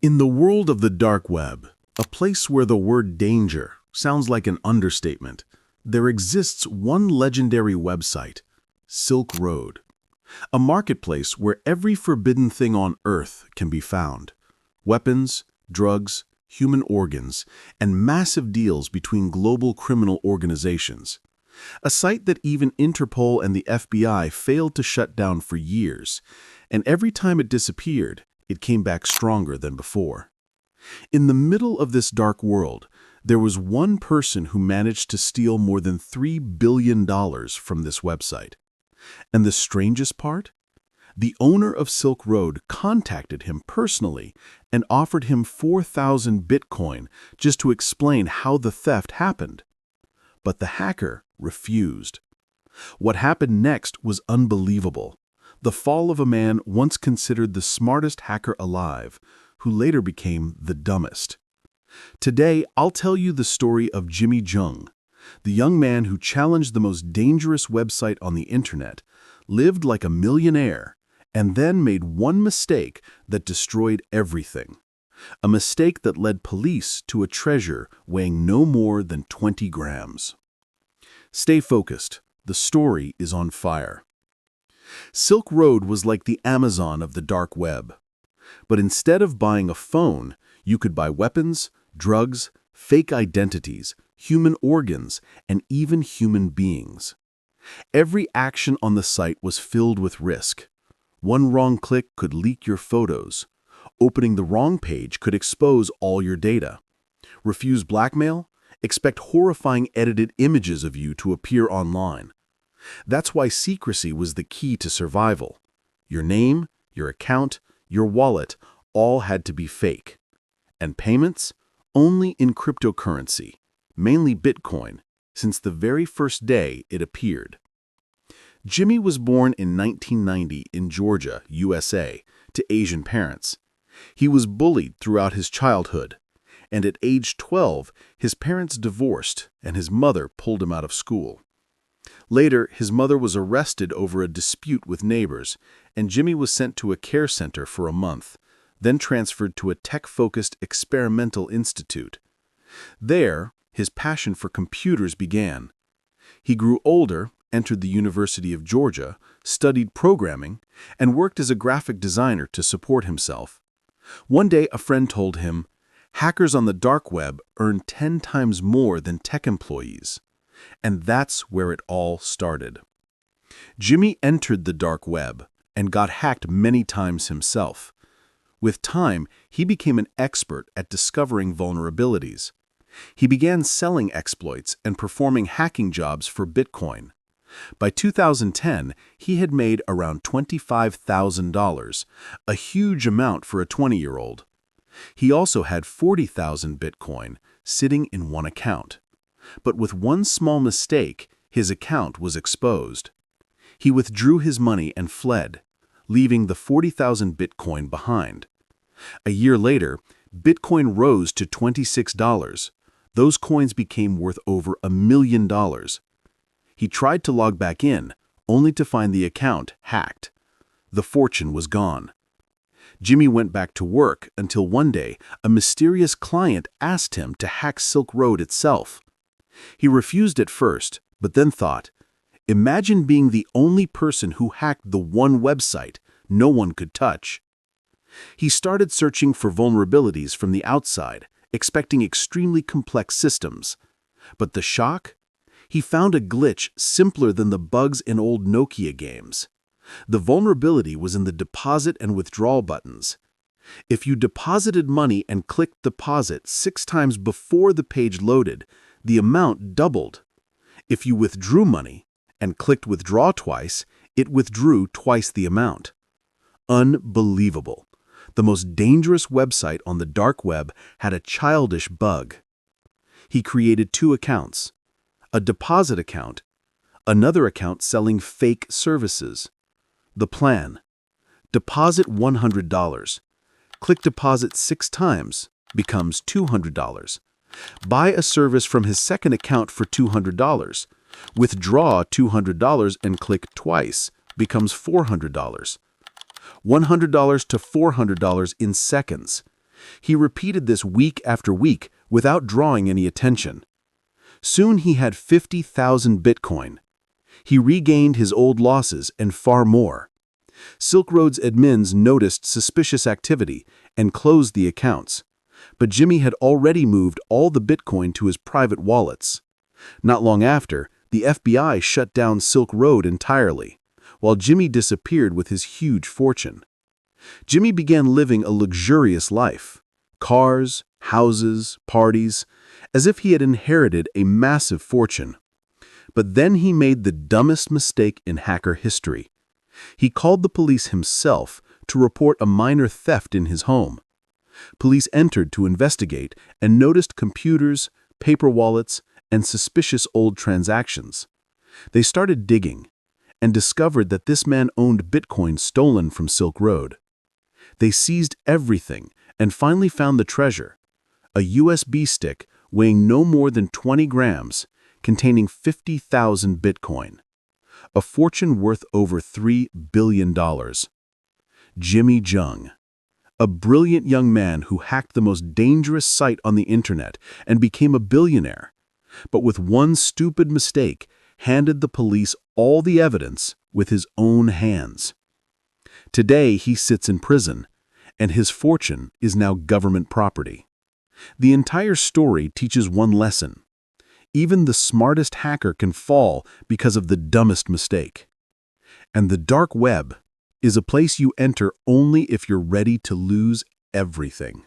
In the world of the dark web, a place where the word danger sounds like an understatement, there exists one legendary website, Silk Road, a marketplace where every forbidden thing on Earth can be found. Weapons, drugs, human organs, and massive deals between global criminal organizations. A site that even Interpol and the FBI failed to shut down for years, and every time it disappeared, it came back stronger than before. In the middle of this dark world, there was one person who managed to steal more than $3 billion from this website. And the strangest part? The owner of Silk Road contacted him personally and offered him 4,000 Bitcoin just to explain how the theft happened. But the hacker refused. What happened next was unbelievable. The fall of a man once considered the smartest hacker alive, who later became the dumbest. Today, I'll tell you the story of Jimmy Zhong, the young man who challenged the most dangerous website on the internet, lived like a millionaire, and then made one mistake that destroyed everything. A mistake that led police to a treasure weighing no more than 20 grams. Stay focused. The story is on fire. Silk Road was like the Amazon of the dark web. But instead of buying a phone, you could buy weapons, drugs, fake identities, human organs, and even human beings. Every action on the site was filled with risk. One wrong click could leak your photos. Opening the wrong page could expose all your data. Refuse blackmail? Expect horrifying edited images of you to appear online. That's why secrecy was the key to survival. Your name, your account, your wallet, all had to be fake. And payments? Only in cryptocurrency, mainly Bitcoin, since the very first day it appeared. Jimmy was born in 1990 in Georgia, USA, to Asian parents. He was bullied throughout his childhood, and at age 12, his parents divorced and his mother pulled him out of school. Later, his mother was arrested over a dispute with neighbors, and Jimmy was sent to a care center for a month, then transferred to a tech-focused experimental institute. There, his passion for computers began. He grew older, entered the University of Georgia, studied programming, and worked as a graphic designer to support himself. One day, a friend told him, "Hackers on the dark web earn 10 times more than tech employees." And that's where it all started. Jimmy entered the dark web and got hacked many times himself. With time, he became an expert at discovering vulnerabilities. He began selling exploits and performing hacking jobs for Bitcoin. By 2010, he had made around $25,000, a huge amount for a 20-year-old. He also had 40,000 Bitcoin sitting in one account. But with one small mistake, his account was exposed. He withdrew his money and fled, leaving the 40,000 Bitcoin behind. A year later, Bitcoin rose to $26. Those coins became worth over $1 million. He tried to log back in, only to find the account hacked. The fortune was gone. Jimmy went back to work until one day a mysterious client asked him to hack Silk Road itself. He refused at first, but then thought, imagine being the only person who hacked the one website no one could touch. He started searching for vulnerabilities from the outside, expecting extremely complex systems. But the shock? He found a glitch simpler than the bugs in old Nokia games. The vulnerability was in the deposit and withdrawal buttons. If you deposited money and clicked deposit 6 times before the page loaded, the amount doubled. If you withdrew money and clicked withdraw twice, it withdrew twice the amount. Unbelievable. The most dangerous website on the dark web had a childish bug. He created 2 accounts, a deposit account, another account selling fake services. The plan: deposit $100. Click deposit 6 times, becomes $200. Buy a service from his second account for $200. Withdraw $200 and click twice, becomes $400. $100 to $400 in seconds. He repeated this week after week without drawing any attention. Soon he had 50,000 Bitcoin. He regained his old losses and far more. Silk Road's admins noticed suspicious activity and closed the accounts. But Jimmy had already moved all the Bitcoin to his private wallets. Not long after, the FBI shut down Silk Road entirely, while Jimmy disappeared with his huge fortune. Jimmy began living a luxurious life. Cars, houses, parties, as if he had inherited a massive fortune. But then he made the dumbest mistake in hacker history. He called the police himself to report a minor theft in his home. Police entered to investigate and noticed computers, paper wallets, and suspicious old transactions. They started digging and discovered that this man owned Bitcoin stolen from Silk Road. They seized everything and finally found the treasure, a USB stick weighing no more than 20 grams, containing 50,000 Bitcoin, a fortune worth over $3 billion. Jimmy Zhong, a brilliant young man who hacked the most dangerous site on the internet and became a billionaire, but with one stupid mistake, handed the police all the evidence with his own hands. Today, he sits in prison, and his fortune is now government property. The entire story teaches one lesson. Even the smartest hacker can fall because of the dumbest mistake. And the dark web is a place you enter only if you're ready to lose everything.